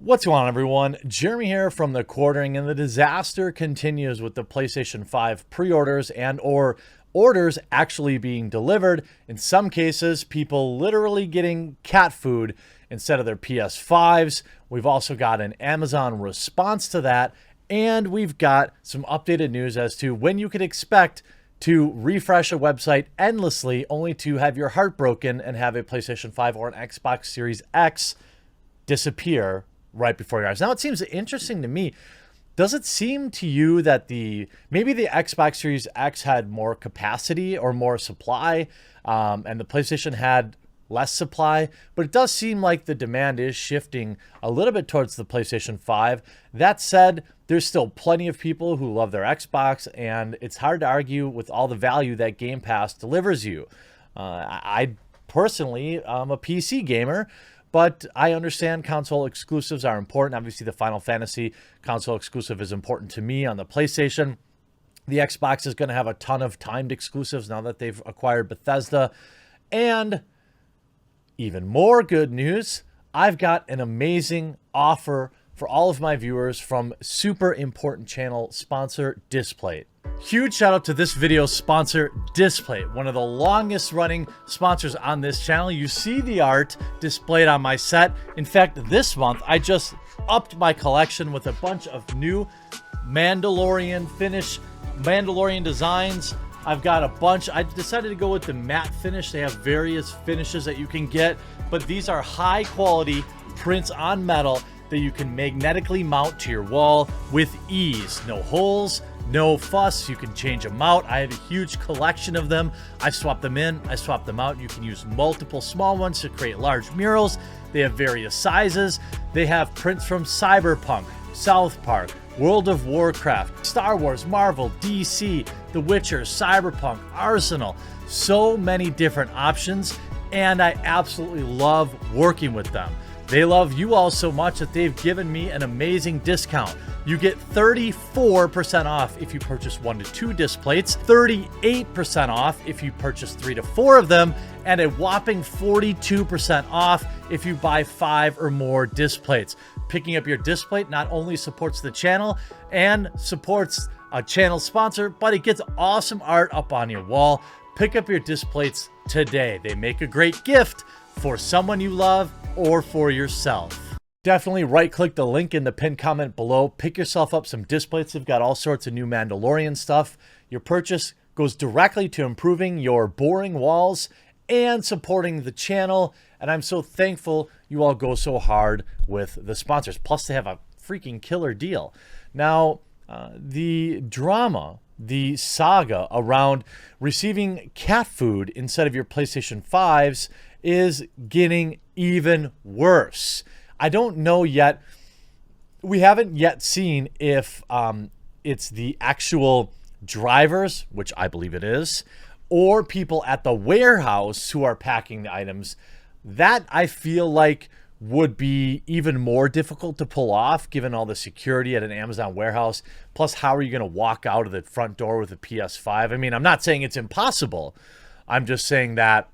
What's going on, everyone? Jeremy here from The Quartering, and the disaster continues with the PlayStation 5 pre-orders and or orders actually being delivered. In some cases, people literally getting cat food instead of their PS5s. We've also got an Amazon response to that, and we've got some updated news as to when you could expect to refresh a website endlessly only to have your heart broken and have a PlayStation 5 or an Xbox Series X disappear right before your eyes. Now, it seems interesting to me. Does it seem to you that maybe the Xbox Series X had more capacity or more supply, and the PlayStation had less supply? But it does seem like the demand is shifting a little bit towards the PlayStation 5. That said, there's still plenty of people who love their Xbox, and it's hard to argue with all the value that Game Pass delivers you. I personally am a PC gamer, but I understand console exclusives are important. Obviously, the Final Fantasy console exclusive is important to me on the PlayStation. The Xbox is going to have a ton of timed exclusives now that they've acquired Bethesda. And even more good news, I've got an amazing offer for all of my viewers from super important channel sponsor Displate. Huge shout out to this video's sponsor, Displate, one of the longest running sponsors on this channel. You see the art displayed on my set. In fact, this month, I just upped my collection with a bunch of new Mandalorian designs. I've got a bunch. I decided to go with the matte finish. They have various finishes that you can get, but these are high quality prints on metal that you can magnetically mount to your wall with ease. No holes, no fuss. You can change them out. I have a huge collection of them. I swap them in, I swap them out. You can use multiple small ones to create large murals. They have various sizes. They have prints from Cyberpunk, South Park, World of Warcraft, Star Wars, Marvel, DC, The Witcher, Cyberpunk, Arsenal. So many different options, and I absolutely love working with them. They love you all so much that they've given me an amazing discount. You get 34% off if you purchase 1 to 2 displates, 38% off if you purchase 3 to 4 of them, and a whopping 42% off if you buy 5 or more displates. Picking up your displate not only supports the channel and supports a channel sponsor, but it gets awesome art up on your wall. Pick up your displates today. They make a great gift for someone you love or for yourself. Definitely right-click the link in the pinned comment below. Pick yourself up some displates. They've got all sorts of new Mandalorian stuff. Your purchase goes directly to improving your boring walls and supporting the channel. And I'm so thankful you all go so hard with the sponsors. Plus, they have a freaking killer deal. Now, the drama, the saga around receiving cat food instead of your PlayStation 5s is getting even worse. I don't know yet. We haven't yet seen if it's the actual drivers, which I believe it is, or people at the warehouse who are packing the items. That I feel like would be even more difficult to pull off given all the security at an Amazon warehouse. Plus, how are you going to walk out of the front door with a PS5? I mean, I'm not saying it's impossible. I'm just saying that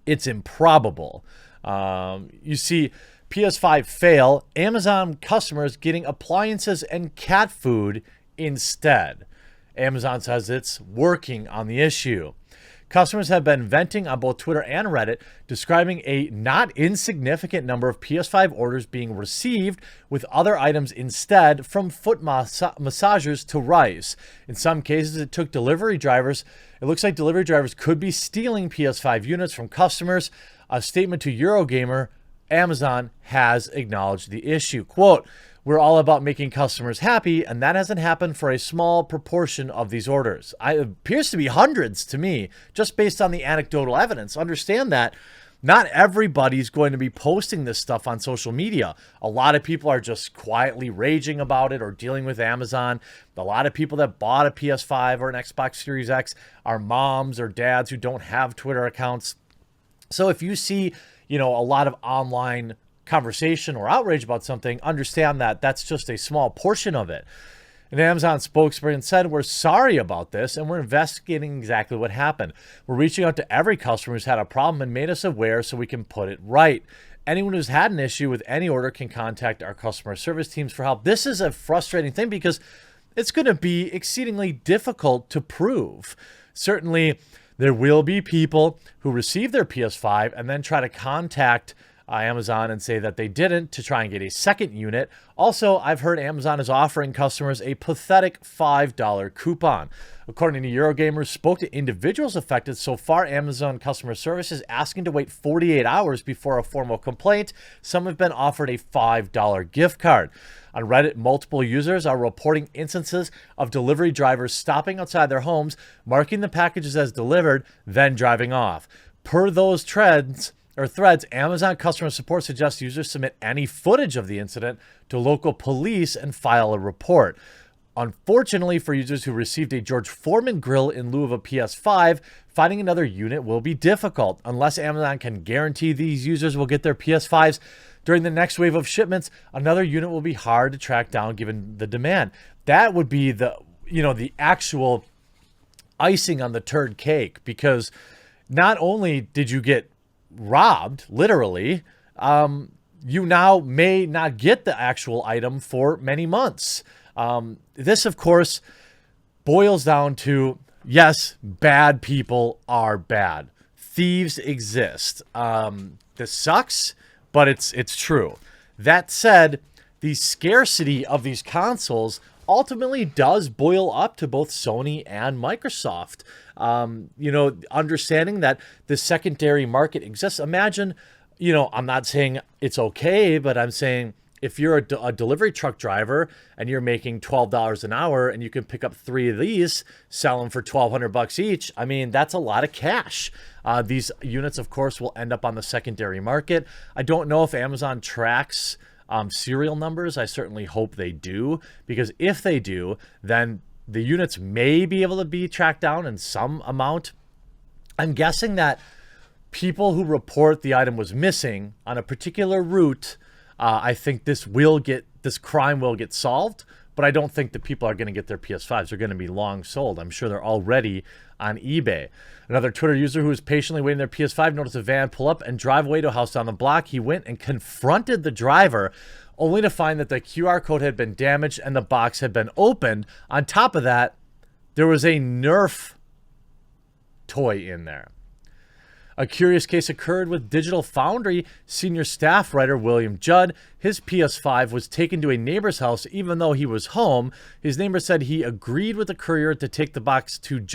it's improbable. You see PS5 fail, Amazon customers getting appliances and cat food instead. Amazon says it's working on the issue. Customers have been venting on both Twitter and Reddit, describing a not insignificant number of PS5 orders being received with other items instead, from foot massagers to rice. In some cases, it took delivery drivers. It looks like delivery drivers could be stealing PS5 units from customers. A statement to Eurogamer, Amazon has acknowledged the issue. Quote, "We're all about making customers happy, and that hasn't happened for a small proportion of these orders." It appears to be hundreds to me, just based on the anecdotal evidence. Understand that not everybody's going to be posting this stuff on social media. A lot of people are just quietly raging about it or dealing with Amazon. A lot of people that bought a PS5 or an Xbox Series X are moms or dads who don't have Twitter accounts. So if you see, a lot of online conversation or outrage about something, understand that that's just a small portion of it. An Amazon spokesperson said, "We're sorry about this, and we're investigating exactly what happened. We're reaching out to every customer who's had a problem and made us aware so we can put it right." Anyone who's had an issue with any order can contact our customer service teams for help. This is a frustrating thing because it's going to be exceedingly difficult to prove. Certainly, there will be people who receive their PS5 and then try to contact Amazon and say that they didn't to try and get a second unit. Also, I've heard Amazon is offering customers a pathetic $5 coupon. According to Eurogamer, spoke to individuals affected. So far, Amazon customer service is asking to wait 48 hours before a formal complaint. Some have been offered a $5 gift card. On Reddit, multiple users are reporting instances of delivery drivers stopping outside their homes, marking the packages as delivered, then driving off. Per those threads, Amazon customer support suggests users submit any footage of the incident to local police and file a report. Unfortunately, for users who received a George Foreman grill in lieu of a PS5, finding another unit will be difficult. Unless Amazon can guarantee these users will get their PS5s during the next wave of shipments, another unit will be hard to track down given the demand. That would be the actual icing on the turd cake, because not only did you get robbed, literally, you now may not get the actual item for many months. This, of course, boils down to, yes, bad people are bad. Thieves exist. This sucks, but it's true. That said, the scarcity of these consoles ultimately does boil up to both Sony and Microsoft. Understanding that the secondary market exists. Imagine, I'm not saying it's okay, but I'm saying if you're a delivery truck driver and you're making $12 an hour and you can pick up 3 of these, sell them for $1,200 each, I mean, that's a lot of cash. These units, of course, will end up on the secondary market. I don't know if Amazon tracks serial numbers. I certainly hope they do, because if they do, then the units may be able to be tracked down in some amount. I'm guessing that people who report the item was missing on a particular route, I think this crime will get solved, but I don't think that people are going to get their PS5s. They're going to be long sold. I'm sure they're already on eBay. Another Twitter user who was patiently waiting their PS5 noticed a van pull up and drive away to a house down the block. He went and confronted the driver, only to find that the QR code had been damaged and the box had been opened. On top of that, there was a Nerf toy in there. A curious case occurred with Digital Foundry senior staff writer William Judd. His PS5 was taken to a neighbor's house even though he was home. His neighbor said he agreed with the courier to take the box to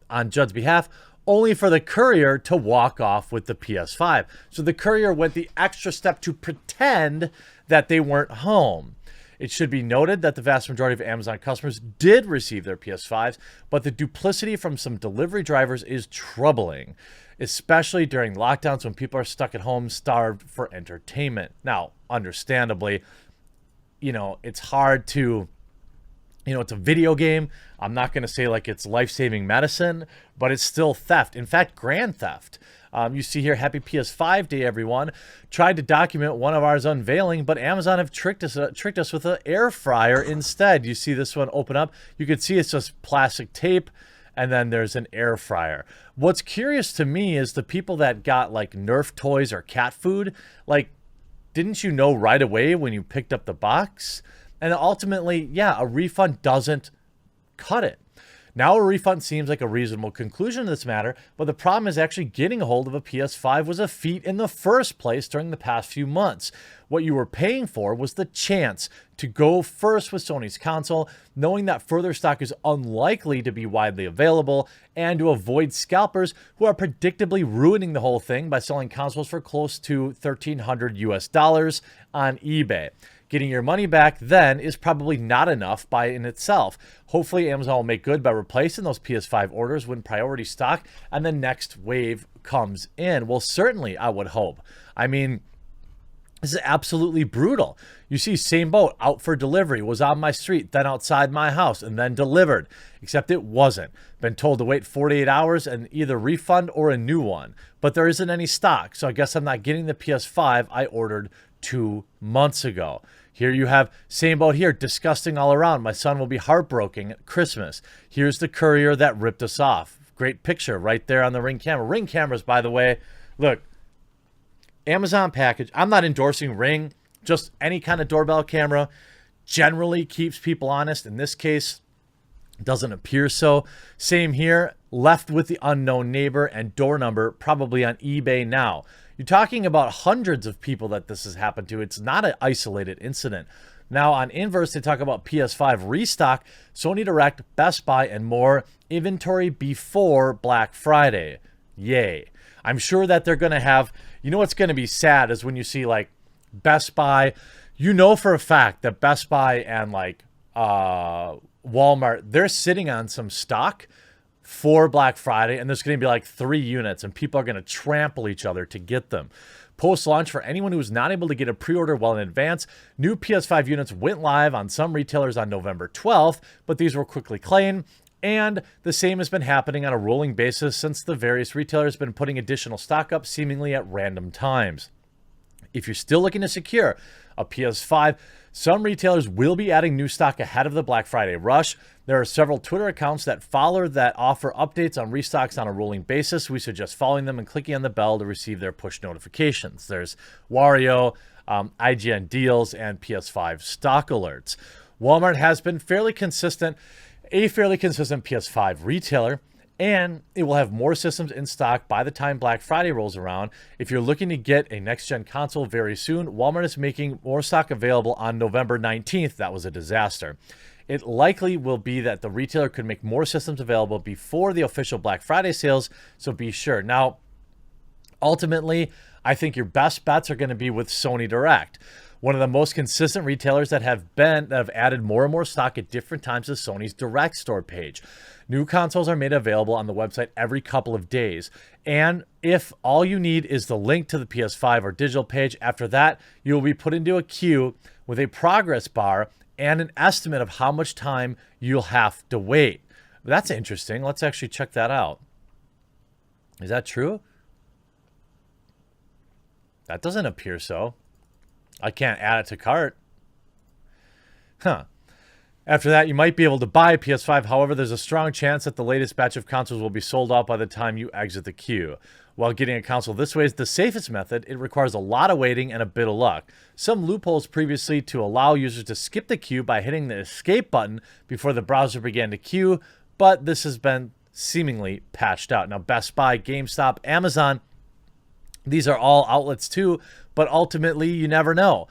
on Judd's behalf, only for the courier to walk off with the PS5. So the courier went the extra step to pretend that they weren't home. It should be noted that the vast majority of Amazon customers did receive their PS5s, but the duplicity from some delivery drivers is troubling, especially during lockdowns when people are stuck at home starved for entertainment. Now, understandably, it's hard to, it's a video game. I'm not going to say like it's life-saving medicine, but it's still theft. In fact, grand theft. You see here, happy PS5 day, everyone. Tried to document one of ours unveiling, but Amazon have tricked us with an air fryer instead. You see this one open up. You can see it's just plastic tape, and then there's an air fryer. What's curious to me is the people that got like Nerf toys or cat food, like, didn't you know right away when you picked up the box? And ultimately, yeah, a refund doesn't cut it. Now a refund seems like a reasonable conclusion to this matter, but the problem is actually getting a hold of a PS5 was a feat in the first place during the past few months. What you were paying for was the chance to go first with Sony's console, knowing that further stock is unlikely to be widely available, and to avoid scalpers who are predictably ruining the whole thing by selling consoles for close to $1,300 US on eBay. Getting your money back then is probably not enough by in itself. Hopefully Amazon will make good by replacing those PS5 orders when priority stock and the next wave comes in. Well, certainly I would hope. I mean, this is absolutely brutal. You see, same boat, out for delivery, was on my street, then outside my house, and then delivered. Except it wasn't. Been told to wait 48 hours and either refund or a new one. But there isn't any stock, so I guess I'm not getting the PS5 I ordered 2 months ago. Here you have, same boat here, disgusting all around. My son will be heartbroken at Christmas. Here's the courier that ripped us off. Great picture right there on the Ring camera. Ring cameras, by the way, look, Amazon package. I'm not endorsing Ring, just any kind of doorbell camera generally keeps people honest. In this case, doesn't appear so. Same here, left with the unknown neighbor and door number, probably on eBay now. You're talking about hundreds of people that this has happened to. It's not an isolated incident. Now on Inverse, they talk about PS5 Restock, Sony Direct, Best Buy, and more inventory before Black Friday. Yay. I'm sure that they're going to have, you know what's going to be sad is when you see like Best Buy, you know for a fact that Best Buy and like Walmart, they're sitting on some stock for Black Friday, and there's going to be like 3 units, and people are going to trample each other to get them. Post-launch, for anyone who was not able to get a pre-order well in advance, new PS5 units went live on some retailers on November 12th, but these were quickly claimed. And the same has been happening on a rolling basis since the various retailers have been putting additional stock up seemingly at random times. If you're still looking to secure a PS5, some retailers will be adding new stock ahead of the Black Friday rush. There are several Twitter accounts that follow that offer updates on restocks on a rolling basis. We suggest following them and clicking on the bell to receive their push notifications. There's Wario, IGN Deals, and PS5 stock alerts. Walmart has been fairly consistent, a fairly consistent PS5 retailer, and it will have more systems in stock by the time Black Friday rolls around. If you're looking to get a next-gen console very soon, Walmart is making more stock available on November 19th. That was a disaster. It likely will be that the retailer could make more systems available before the official Black Friday sales, so be sure. Now, ultimately, I think your best bets are going to be with Sony Direct, one of the most consistent retailers that have added more and more stock at different times to Sony's Direct store page. New consoles are made available on the website every couple of days. And if all you need is the link to the PS5 or digital page, after that, you will be put into a queue with a progress bar and an estimate of how much time you'll have to wait. That's interesting. Let's actually check that out. Is that true? That doesn't appear so. I can't add it to cart. Huh. After that, you might be able to buy a PS5. However, there's a strong chance that the latest batch of consoles will be sold out by the time you exit the queue. While getting a console this way is the safest method, it requires a lot of waiting and a bit of luck. Some loopholes previously to allow users to skip the queue by hitting the escape button before the browser began to queue, but this has been seemingly patched out. Now, Best Buy, GameStop, Amazon, these are all outlets too, but ultimately you never know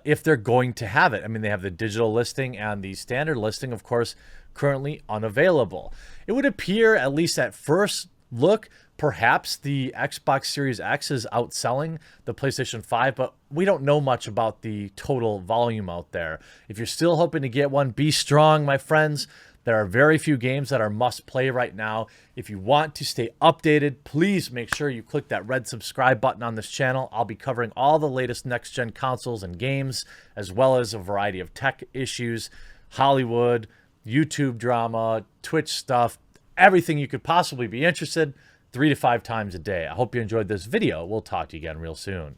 if they're going to have it. I mean, they have the digital listing and the standard listing, of course, currently unavailable. It would appear, at least at first look, perhaps the Xbox Series X is outselling the PlayStation 5, but we don't know much about the total volume out there. If you're still hoping to get one, be strong, my friends. There are very few games that are must play right now. If you want to stay updated, please make sure you click that red subscribe button on this channel. I'll be covering all the latest next-gen consoles and games, as well as a variety of tech issues, Hollywood, YouTube drama, Twitch stuff, everything you could possibly be interested, 3 to 5 times a day. I hope you enjoyed this video. We'll talk to you again real soon.